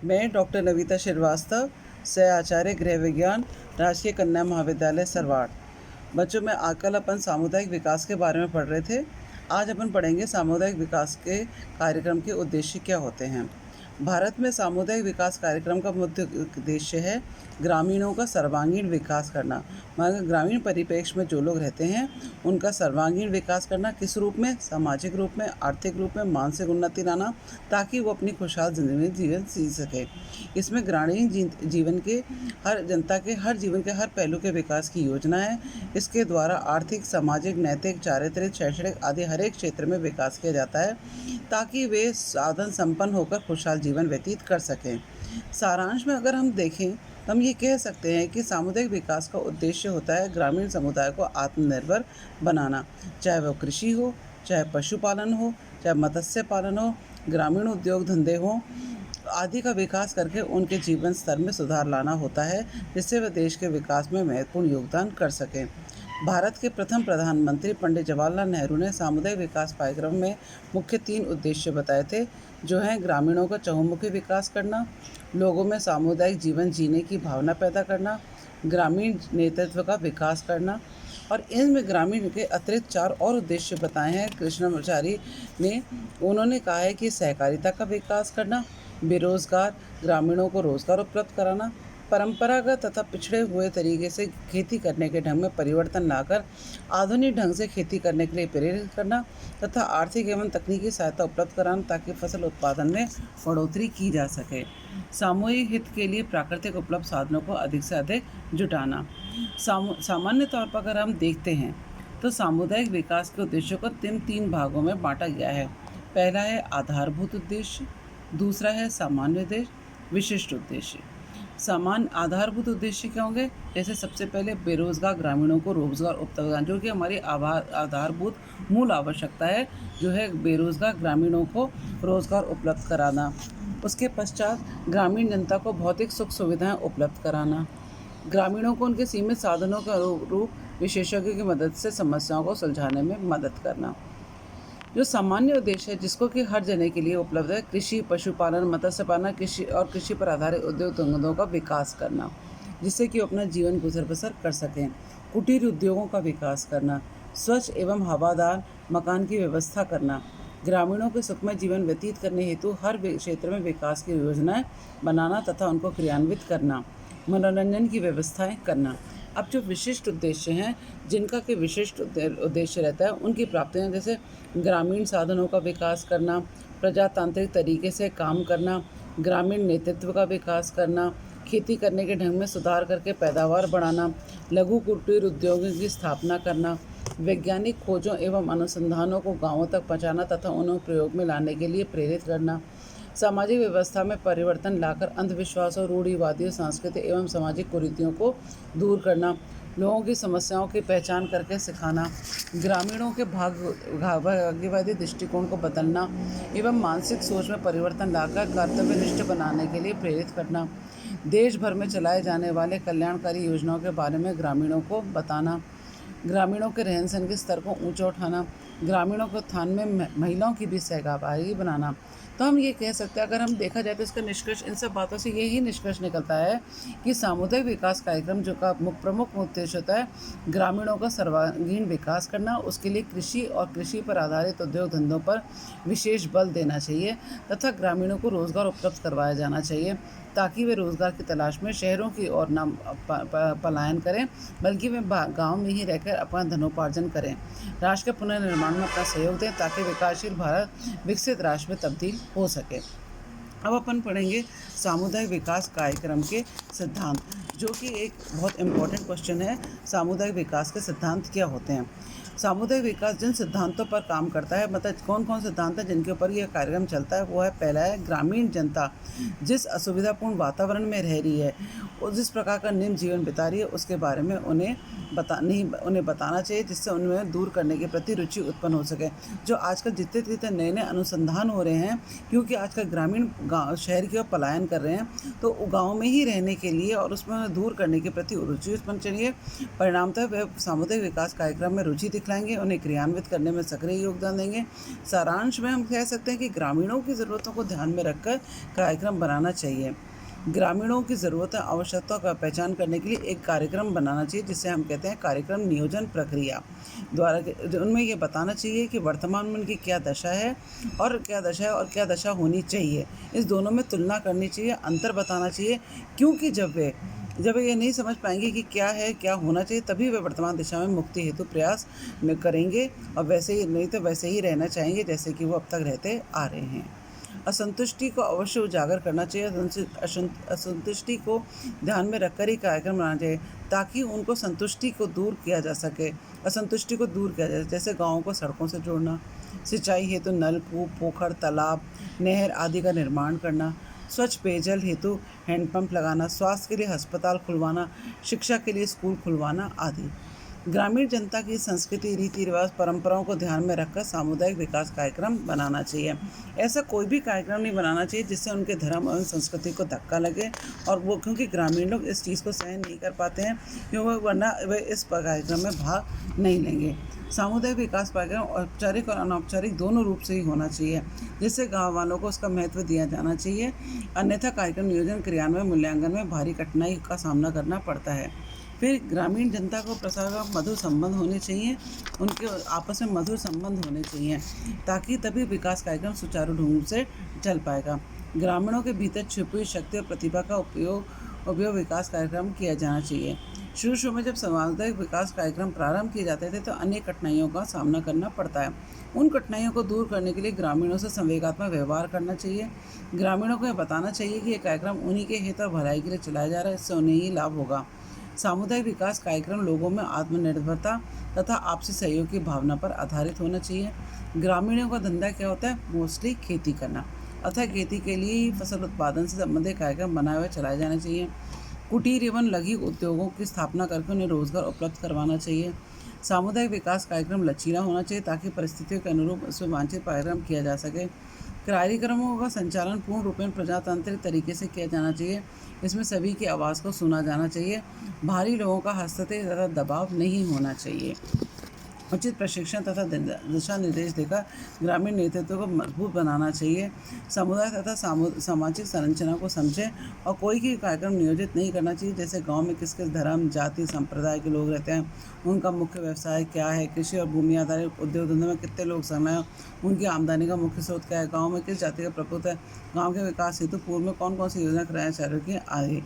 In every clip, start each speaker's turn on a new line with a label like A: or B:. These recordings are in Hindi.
A: मैं डॉक्टर नविता श्रीवास्तव, सह आचार्य गृह विज्ञान, राजकीय कन्या महाविद्यालय सरवाड़। बच्चों में आजकल अपन सामुदायिक विकास के बारे में पढ़ रहे थे। आज अपन पढ़ेंगे सामुदायिक विकास के कार्यक्रम के उद्देश्य क्या होते हैं। भारत में सामुदायिक विकास कार्यक्रम का मुख्य उद्देश्य है ग्रामीणों का सर्वांगीण विकास करना। मगर ग्रामीण परिप्रेक्ष्य में जो लोग रहते हैं उनका सर्वांगीण विकास करना, किस रूप में? सामाजिक रूप में, आर्थिक रूप में, मानसिक उन्नति लाना, ताकि वो अपनी खुशहाल जिंदगी जीवन जी सके। इसमें ग्रामीण जीवन के हर जनता के जीवन के हर पहलू के विकास की योजना है। इसके द्वारा आर्थिक, सामाजिक, नैतिक, चारित्रिक, शैक्षणिक आदि हर एक क्षेत्र में विकास किया जाता है, ताकि वे साधन संपन्न होकर खुशहाल जीवन व्यतीत कर सकें। सारांश में अगर हम देखें तो हम ये कह सकते हैं कि सामुदायिक विकास का उद्देश्य होता है ग्रामीण समुदाय को आत्मनिर्भर बनाना, चाहे वह कृषि हो, चाहे पशुपालन हो, चाहे मत्स्य पालन हो, ग्रामीण उद्योग धंधे हों आदि का विकास करके उनके जीवन स्तर में सुधार लाना होता है, जिससे वे देश के विकास में महत्वपूर्ण योगदान कर सकें। भारत के प्रथम प्रधानमंत्री पंडित जवाहरलाल नेहरू ने सामुदायिक विकास कार्यक्रम में मुख्य 3 उद्देश्य बताए थे, जो हैं ग्रामीणों का चहुमुखी विकास करना, लोगों में सामुदायिक जीवन जीने की भावना पैदा करना, ग्रामीण नेतृत्व का विकास करना। और इनमें ग्रामीण के अतिरिक्त 4 और उद्देश्य बताए हैं कृष्णाचार्य ने। उन्होंने कहा है कि सहकारिता का विकास करना, बेरोजगार ग्रामीणों को रोजगार उपलब्ध कराना, परंपरागत तथा पिछड़े हुए तरीके से खेती करने के ढंग में परिवर्तन लाकर आधुनिक ढंग से खेती करने के लिए प्रेरित करना तथा आर्थिक एवं तकनीकी सहायता उपलब्ध कराना, ताकि फसल उत्पादन में बढ़ोतरी की जा सके। सामूहिक हित के लिए प्राकृतिक उपलब्ध साधनों को अधिक से अधिक जुटाना। सामान्य तौर पर अगर हम देखते हैं तो सामुदायिक विकास के उद्देश्यों को 3 भागों में बांटा गया है। पहला है आधारभूत उद्देश्य, दूसरा है सामान्य उद्देश्य, विशिष्ट उद्देश्य। सामान्य आधारभूत उद्देश्य क्या होंगे? जैसे सबसे पहले बेरोजगार ग्रामीणों को रोजगार उपलब्ध कराना, जो कि हमारी आधारभूत मूल आवश्यकता है, जो है बेरोजगार ग्रामीणों को रोजगार उपलब्ध कराना। उसके पश्चात ग्रामीण जनता को भौतिक सुख सुविधाएं उपलब्ध कराना, ग्रामीणों को उनके सीमित साधनों के अनुरूप विशेषज्ञों की मदद से समस्याओं को सुलझाने में मदद करना। जो सामान्य उद्देश्य है, जिसको कि हर जने के लिए उपलब्ध है, कृषि, पशुपालन, मत्स्य पालन, कृषि पर आधारित उद्योग धंधों का विकास करना, जिससे कि अपना जीवन गुजर बसर कर सकें। कुटीर उद्योगों का विकास करना, स्वच्छ एवं हवादार मकान की व्यवस्था करना, ग्रामीणों के सुखमय जीवन व्यतीत करने हेतु हर क्षेत्र में विकास की योजनाएं बनाना तथा उनको क्रियान्वित करना, मनोरंजन की व्यवस्थाएं करना। अब जो विशिष्ट उद्देश्य हैं, जिनका कि विशिष्ट उद्देश्य रहता है, उनकी प्राप्तियां जैसे ग्रामीण साधनों का विकास करना, प्रजातांत्रिक तरीके से काम करना, ग्रामीण नेतृत्व का विकास करना, खेती करने के ढंग में सुधार करके पैदावार बढ़ाना, लघु कुटीर उद्योगों की स्थापना करना, वैज्ञानिक खोजों एवं अनुसंधानों को गांवों तक पहुंचाना तथा उन्हें प्रयोग में लाने के लिए प्रेरित करना, सामाजिक व्यवस्था में परिवर्तन लाकर अंधविश्वासों, रूढ़िवादियों, सांस्कृतिक एवं सामाजिक कुरीतियों को दूर करना, लोगों की समस्याओं की पहचान करके सिखाना, ग्रामीणों के भाग्यवादी दृष्टिकोण को बदलना एवं मानसिक सोच में परिवर्तन लाकर कर्तव्यनिष्ठ बनाने के लिए प्रेरित करना, देश भर में चलाए जाने वाले कल्याणकारी योजनाओं के बारे में ग्रामीणों को बताना, ग्रामीणों के रहन सहन के स्तर को ऊंचा उठाना, ग्रामीणों के उत्थान में महिलाओं की भी सहभागी बनाना। तो हम ये कह सकते हैं, अगर हम देखा जाए तो इसका निष्कर्ष इन सब बातों से यही निष्कर्ष निकलता है कि सामुदायिक विकास कार्यक्रम जो का प्रमुख उद्देश्य होता है ग्रामीणों का सर्वांगीण विकास करना। उसके लिए कृषि और कृषि पर आधारित उद्योग धंधों पर विशेष बल देना चाहिए तथा ग्रामीणों को रोजगार उपलब्ध करवाया जाना चाहिए, ताकि वे रोजगार की तलाश में शहरों की ओर न पलायन करें, बल्कि वे गांव में ही रहकर अपना धनोपार्जन करें, राष्ट्र के पुनर्निर्माण में अपना सहयोग दें, ताकि विकासशील भारत विकसित राष्ट्र में तब्दील हो सके। अब अपन पढ़ेंगे सामुदायिक विकास कार्यक्रम के सिद्धांत, जो कि एक बहुत इम्पोर्टेंट क्वेश्चन है। सामुदायिक विकास के सिद्धांत क्या होते हैं? सामुदायिक विकास जिन सिद्धांतों पर काम करता है, मतलब कौन कौन सिद्धांत हैं जिनके ऊपर यह कार्यक्रम चलता है, वो है पहला है ग्रामीण जनता जिस असुविधापूर्ण वातावरण में रह रही है और जिस प्रकार का निम्न जीवन बिता रही है, उसके बारे में उन्हें उन्हें बताना चाहिए, जिससे उनमें दूर करने के प्रति रुचि उत्पन्न हो सके। जो आजकल जितने जितने नए-नए अनुसंधान हो रहे हैं, क्योंकि आजकल ग्रामीण गाँव शहर की ओर पलायन कर रहे हैं, तो गाँव में ही रहने के लिए और उसमें दूर करने के प्रति रुचि उत्पन्न चाहिए। परिणामतः वे सामुदायिक विकास कार्यक्रम में रुचि दिखलाएँगे, उन्हें क्रियान्वित करने में सक्रिय योगदान देंगे। सारांश में हम कह सकते हैं कि ग्रामीणों की ज़रूरतों को ध्यान में रखकर कार्यक्रम बनाना चाहिए। ग्रामीणों की ज़रूरतें आवश्यकताओं का पहचान करने के लिए एक कार्यक्रम बनाना चाहिए, जिसे हम कहते हैं कार्यक्रम नियोजन प्रक्रिया द्वारा। उनमें ये बताना चाहिए कि वर्तमान में उनकी क्या दशा है और क्या दशा होनी चाहिए। इस दोनों में तुलना करनी चाहिए, अंतर बताना चाहिए, क्योंकि जब ये नहीं समझ पाएंगे कि क्या है, क्या होना चाहिए, तभी वे वर्तमान दिशा में मुक्ति हेतु प्रयास करेंगे और वैसे ही रहना चाहेंगे जैसे कि वो अब तक रहते आ रहे हैं। असंतुष्टि को अवश्य उजागर करना चाहिए। असंतुष्टि को ध्यान में रखकर ही कार्यक्रम बनाना चाहिए, ताकि उनको असंतुष्टि को दूर किया जा सके। जैसे गाँवों को सड़कों से जोड़ना, सिंचाई हेतु नलकूप, पोखर, तालाब, नहर आदि का निर्माण करना, स्वच्छ पेयजल हेतु हैंडपंप लगाना, स्वास्थ्य के लिए अस्पताल खुलवाना, शिक्षा के लिए स्कूल खुलवाना आदि। ग्रामीण जनता की संस्कृति, रीति रिवाज, परंपराओं को ध्यान में रखकर सामुदायिक विकास कार्यक्रम बनाना चाहिए। ऐसा कोई भी कार्यक्रम नहीं बनाना चाहिए जिससे उनके धर्म और संस्कृति को धक्का लगे, और वो क्योंकि ग्रामीण लोग इस चीज़ को सहन नहीं कर पाते हैं, क्योंकि वरना वे इस कार्यक्रम में भाग नहीं लेंगे। सामुदायिक विकास कार्यक्रम औपचारिक और अनौपचारिक दोनों रूप से ही होना चाहिए, जिससे गाँव वालों को उसका महत्व दिया जाना चाहिए। अन्यथा कार्यक्रम नियोजन, क्रियान्वयन, मूल्यांकन में भारी कठिनाई का सामना करना पड़ता है। फिर ग्रामीण जनता को प्रसार मधुर संबंध होने चाहिए, उनके आपस में मधुर संबंध होने चाहिए, ताकि तभी विकास कार्यक्रम सुचारू ढंग से चल पाएगा। ग्रामीणों के भीतर छिपी हुई शक्ति और प्रतिभा का उपयोग विकास कार्यक्रम किया जाना चाहिए। शुरू में जब सामुदायिक विकास कार्यक्रम प्रारंभ किए जाते थे तो अनेक कठिनाइयों का सामना करना पड़ता है। उन कठिनाइयों को दूर करने के लिए ग्रामीणों से संवेगात्मक व्यवहार करना चाहिए। ग्रामीणों को यह बताना चाहिए कि यह कार्यक्रम उन्हीं के हित और भलाई के लिए चलाया जा रहा है, इससे उन्हें ही लाभ होगा। सामुदायिक विकास कार्यक्रम लोगों में आत्मनिर्भरता तथा आपसी सहयोग की भावना पर आधारित होना चाहिए। ग्रामीणों का धंधा क्या होता है? मोस्टली खेती करना, अतः खेती के लिए ही फसल उत्पादन से संबंधित कार्यक्रम बनाए हुए चलाए जाने चाहिए। कुटीर एवं लघु उद्योगों की स्थापना करके उन्हें रोजगार उपलब्ध करवाना चाहिए। सामुदायिक विकास कार्यक्रम लचीला होना चाहिए, ताकि परिस्थितियों के अनुरूप उसमें वांछित कार्यक्रम किया जा सके। कार्यक्रमों का संचालन पूर्ण रूप में प्रजातांत्रिक तरीके से किया जाना चाहिए। इसमें सभी की आवाज़ को सुना जाना चाहिए। भारी लोगों का हस्तक्षेप तथा दबाव नहीं होना चाहिए। उचित प्रशिक्षण तथा दिशा निर्देश देकर ग्रामीण नेतृत्व को मजबूत बनाना चाहिए। समुदाय तथा सामाजिक संरचना को समझें और कोई भी कार्यक्रम नियोजित नहीं करना चाहिए, जैसे गांव में किस किस धर्म, जाति, संप्रदाय के लोग रहते हैं, उनका मुख्य व्यवसाय क्या है, कृषि और भूमि आधारित उद्योग धंधे में कितने लोग शामिल हैं, उनकी आमदनी का मुख्य स्रोत क्या है, गाँव में किस जाति का प्रभुत्व है, गाँव के विकास हेतु पूर्व में कौन कौन सी योजना कराया चालू की आदि।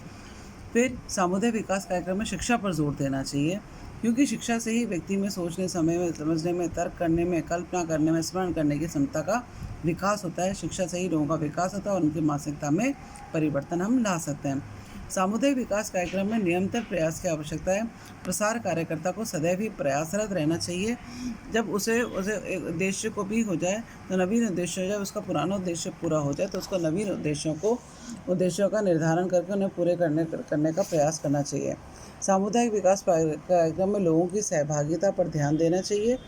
A: फिर सामुदायिक विकास कार्यक्रम में शिक्षा पर जोर देना चाहिए, क्योंकि शिक्षा से ही व्यक्ति में सोचने, समय में समझने में, तर्क करने में, कल्पना करने में, स्मरण करने की क्षमता का विकास होता है। शिक्षा से ही लोगों का विकास होता है और उनकी मानसिकता में परिवर्तन हम ला सकते हैं। सामुदायिक विकास कार्यक्रम में निरंतर प्रयास की आवश्यकता है। प्रसार कार्यकर्ता को सदैव ही प्रयासरत रहना चाहिए। जब उसे एक उद्देश्य को भी हो जाए तो नवीन उद्देश्य हो जाए, उसका पुराना उद्देश्य पूरा हो जाए तो उसको नवीन उद्देश्यों का निर्धारण करके उन्हें पूरे करने का प्रयास करना चाहिए। सामुदायिक विकास कार्यक्रम में लोगों की सहभागिता पर ध्यान देना चाहिए।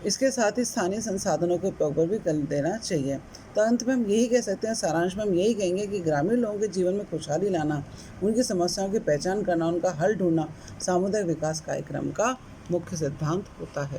A: इसके साथ ही स्थानीय संसाधनों के उपयोग पर भी बल देना चाहिए। तो अंत में हम यही कह सकते हैं, सारांश में हम यही कहेंगे कि ग्रामीण लोगों के जीवन में खुशहाली लाना, उनकी समस्याओं की पहचान करना, उनका हल ढूंढना सामुदायिक विकास कार्यक्रम का मुख्य सिद्धांत होता है।